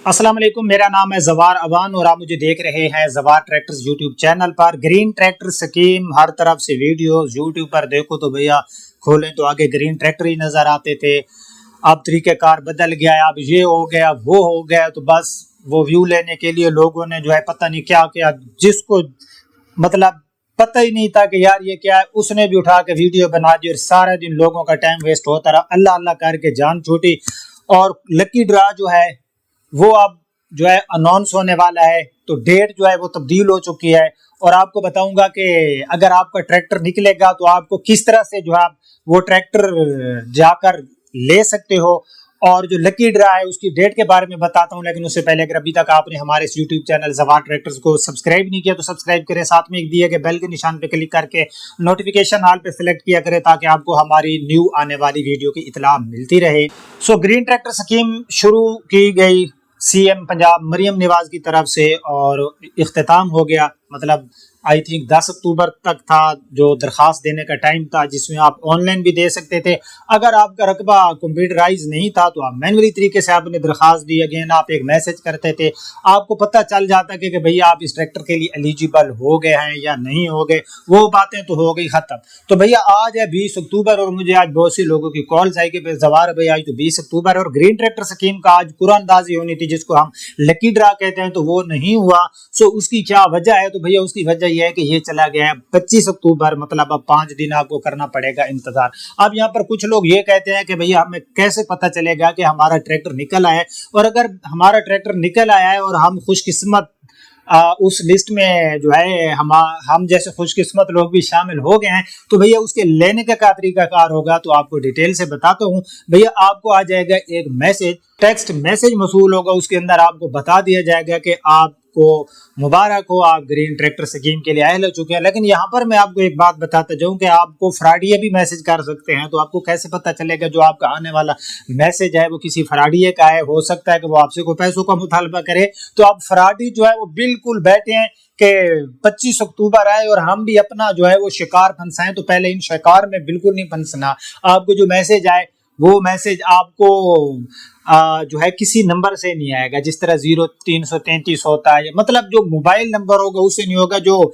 अस्सलाम वालेकुम, मेरा नाम है जवार अवान और आप मुझे देख रहे हैं जवार ट्रैक्टर्स यूट्यूब चैनल पर। ग्रीन ट्रैक्टर स्कीम हर तरफ से वीडियोस यूट्यूब पर देखो तो भैया खोलें तो आगे ग्रीन ट्रैक्टर ही नज़र आते थे। अब तरीक़ेकार बदल गया है, अब ये हो गया वो हो गया, तो बस वो व्यू लेने के लिए लोगों ने जो है पता नहीं क्या क्या, जिसको मतलब पता ही नहीं था कि यार ये क्या है, उसने भी उठा के वीडियो बना दी और सारा दिन लोगों का टाइम वेस्ट होता रहा। अल्लाह अल्लाह करके जान छूटी। और लकी ड्रा जो है वो अब जो है अनाउंस होने वाला है, तो डेट जो है वो तब्दील हो चुकी है। और आपको बताऊंगा कि अगर आपका ट्रैक्टर निकलेगा तो आपको किस तरह से जो है आप वो ट्रैक्टर जाकर ले सकते हो। और जो लकी ड्रा है उसकी डेट के बारे में बताता हूँ, लेकिन उससे पहले अगर अभी तक आपने हमारे इस यूट्यूब चैनल जवार ट्रैक्टर्स को सब्सक्राइब नहीं किया तो सब्सक्राइब करें, साथ में एक दिए गए बेल के निशान पे क्लिक करके नोटिफिकेशन ऑल पे सिलेक्ट किया करें ताकि आपको हमारी न्यू आने वाली वीडियो की इतला मिलती रहे। सो ग्रीन ट्रैक्टर स्कीम शुरू की गई सीएम पंजाब मरियम नवाज की तरफ से और इख्तिताम हो गया। मतलब आई थिंक 10 अक्टूबर तक था जो दरख्वास्त देने का टाइम था, जिसमें आप ऑनलाइन भी दे सकते थे। अगर आपका रकबा कंप्यूटराइज नहीं था तो आप मैनुअली तरीके से आपने दरख्वास्त दी। अगेन आप एक मैसेज करते थे, आपको पता चल जाता कि भैया आप इस ट्रैक्टर के लिए एलिजिबल हो गए हैं या नहीं हो गए। वो बातें तो हो गई ख़त्म। तो भैया आज है 20 अक्टूबर और मुझे आज बहुत सी लोगों की कॉल्स आई कि जवार भाई आज तो 20 अक्टूबर और ग्रीन ट्रैक्टर स्कीम का आज कुरानदाजी होनी थी, जिसको हम लकी ड्रा कहते हैं, तो वो नहीं हुआ। सो उसकी क्या वजह है? तो भैया उसकी वजह यह है कि ये चला गया है 25 अक्टूबर, मतलब अब 5 दिन आपको करना पड़ेगा इंतजार। अब यहाँ पर कुछ लोग ये कहते हैं कि भैया हमें कैसे पता चलेगा कि हमारा ट्रैक्टर निकल आया है? और अगर हमारा ट्रैक्टर निकल आया है और हम खुशकिस्मत उस लिस्ट में जो है हम जैसे खुशकिस्मत लोग भी शामिल हो गए हैं, तो भैया उसके लेने का क्या तरीकाकार होगा तो आपको डिटेल से बताता हूँ। भैया आपको आ जाएगा एक मैसेज, टेक्स्ट मैसेज मौसूल होगा, उसके अंदर आपको बता दिया जाएगा कि आपको मुबारक हो, आप ग्रीन ट्रैक्टर स्कीम के लिए अहल हो चुके हैं। लेकिन यहाँ पर मैं आपको एक बात बताता जाऊँ कि आपको फ्रॉडिये भी मैसेज कर सकते हैं। तो आपको कैसे पता चलेगा जो आपका आने वाला मैसेज है वो किसी फ्रॉडिये का है? हो सकता है कि वो आपसे कोई पैसों का मुतालबा करे। तो आप फ्रॉडी जो है वो बिल्कुल बैठे हैं कि 25 अक्टूबर आए और हम भी अपना जो है वो शिकार फंसाएं, तो पहले इन शिकार में बिल्कुल नहीं फंसना। आपको जो मैसेज आए वो मैसेज आपको जो है किसी नंबर से नहीं आएगा, जिस तरह 0333 होता है, मतलब जो मोबाइल नंबर होगा उससे नहीं होगा। जो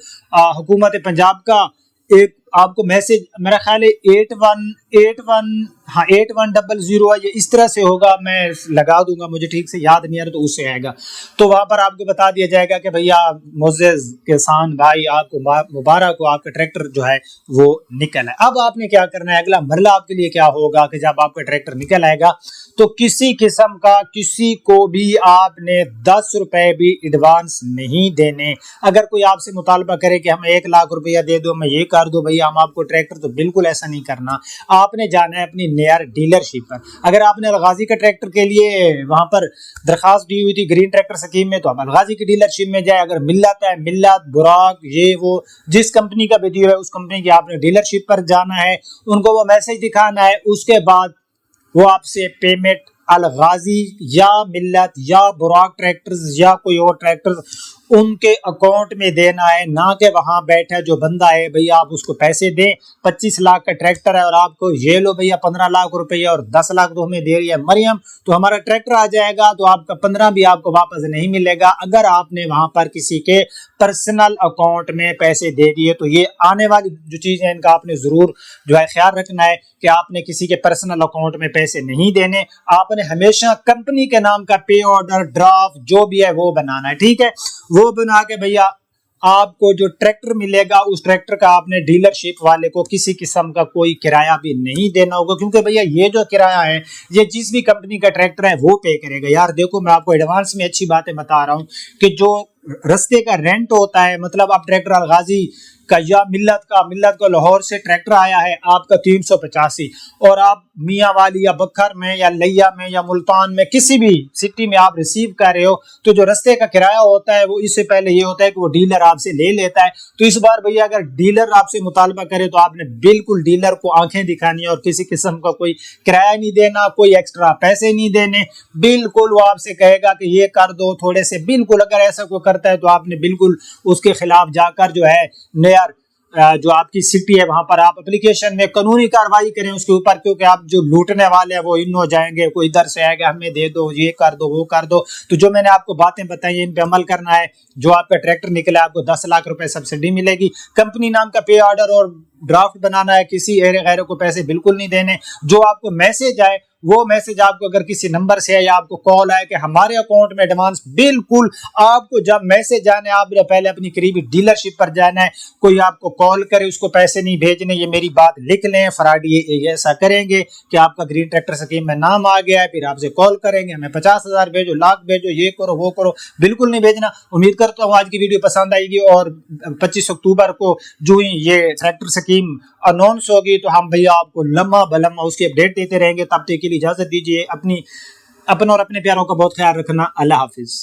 हुकूमत पंजाब का एक आपको मैसेज मेरा ख्याल है 8100 ये इस तरह से होगा, मैं लगा दूंगा, मुझे ठीक से याद नहीं आ रहा, तो उससे आएगा। तो वहां पर आपको बता दिया जाएगा कि भैया मोज़ेज़ किसान भाई आपको मुबारक हो, आपका ट्रैक्टर जो है वो निकल है। अब आपने क्या करना है, अगला मरला आपके लिए क्या होगा कि जब आपका ट्रैक्टर निकल आएगा तो किसी किस्म का किसी को भी आपने 10 रुपए भी एडवांस नहीं देने। अगर कोई आपसे मुतालबा करे कि हमें 1 लाख रुपया दे दो, मैं ये कर दो भैया हम आपको ट्रैक्टर, तो बिल्कुल ऐसा नहीं करना। आपने जाना है अपनी नियर डीलरशिप पर। अगर आपने अलगाजी के ट्रैक्टर के लिए वहां पर दरखास्त दी हुई थी ग्रीन ट्रैक्टर स्कीम में, तो आप अलगाजी की डीलरशिप में जाए। अगर मिल्लत है, मिल्लत, बुराक, ये वो जिस कंपनी का भी दिया है उस कंपनी की आपने डीलरशिप पर जाना है, उनको वो मैसेज दिखाना है। उसके बाद वो आपसे पेमेंट अलगाजी या मिल्लत या बुराक ट्रैक्टर्स या कोई और ट्रैक्टर्स उनके अकाउंट में देना है, ना कि वहां बैठा जो बंदा है भैया आप उसको पैसे दें। 25 लाख का ट्रैक्टर है और आपको ये लो भैया 15 लाख रुपया और 10 लाख तो हमें दे रही है मरियम, तो हमारा ट्रैक्टर आ जाएगा तो आपका 15 भी आपको वापस नहीं मिलेगा। अगर आपने वहां पर किसी के पर्सनल अकाउंट में पैसे दे दिए, तो ये आने वाली जो चीज़ है इनका आपने ज़रूर जो है ख्याल रखना है कि आपने किसी के पर्सनल अकाउंट में पैसे नहीं देने। आपने हमेशा कंपनी के नाम का पे ऑर्डर, ड्राफ्ट जो भी है वो बनाना है, ठीक है। वो बना के भैया आपको जो ट्रैक्टर मिलेगा उस ट्रैक्टर का आपने डीलरशिप वाले को किसी किस्म का कोई किराया भी नहीं देना होगा, क्योंकि भैया ये जो किराया है ये जिस भी कंपनी का ट्रैक्टर है वो पे करेगा। यार देखो मैं आपको एडवांस में अच्छी बातें बता रहा हूँ कि जो रस्ते का रेंट होता है, मतलब आप ट्रैक्टर अलगाजी का या मिल्लत का लाहौर से ट्रैक्टर आया है आपका 385 और आप मियाँ वाली या बखर में या लिया में या मुल्तान में किसी भी सिटी में आप रिसीव कर रहे हो, तो जो रस्ते का किराया होता है वो इससे पहले ये होता है कि वो डीलर आपसे ले लेता है। तो इस बार भैया अगर डीलर आपसे मुतालबा करे तो आपने बिल्कुल डीलर को आंखें दिखानी है और किसी किस्म का कोई किराया नहीं देना, कोई एक्स्ट्रा पैसे नहीं देने। बिल्कुल वो आपसे कहेगा कि ये कर दो थोड़े से, बिल्कुल अगर ऐसा कोई करता है तो आपने बिल्कुल उसके खिलाफ जाकर जो है جو آپ کی سٹی ہے وہاں پر آپ اپلیکیشن میں قانونی کارروائی کریں اس کے اوپر، کیونکہ آپ جو لوٹنے والے ہیں وہ ان ہو جائیں گے، کوئی ادھر سے آئے گا ہمیں دے دو، یہ کر دو، وہ کر دو۔ تو جو میں نے آپ کو باتیں بتائی ان پہ عمل کرنا ہے۔ جو آپ کا ٹریکٹر نکلا آپ کو 10 لاکھ روپے سبسڈی ملے گی۔ کمپنی نام کا پے آرڈر اور ڈرافٹ بنانا ہے، کسی غیروں کو پیسے بالکل نہیں دینے۔ جو آپ کو میسج آئے وہ میسج آپ کو اگر کسی نمبر سے ہے یا آپ کو کال آئے کہ ہمارے اکاؤنٹ میں ایڈوانس، بالکل آپ کو جب میسج آنے آپ پہلے اپنی قریبی ڈیلر شپ پر جانا ہے، کوئی آپ کو کال کرے اس کو پیسے نہیں بھیجنے، یہ میری بات لکھ لیں، فراڈ یہ ایسا کریں گے کہ آپ کا گرین ٹریکٹر اسکیم میں نام آ گیا ہے، پھر آپ سے کال کریں گے ہمیں 50,000 بھیجو، لاکھ بھیجو، یہ کرو وہ کرو، بالکل نہیں بھیجنا۔ امید کرتا ہوں آج کی ویڈیو پسند آئے گی، اور 25 اکتوبر کو جو ہی یہ ٹریکٹر اسکیم اناؤنس ہوگی تو ہم بھیا آپ کو لمحہ بلمحہ اس کی اپڈیٹ دیتے رہیں گے۔ تب تک کے لیے اجازت دیجیے، اپنا اور اپنے پیاروں کا بہت خیال رکھنا۔ اللہ حافظ۔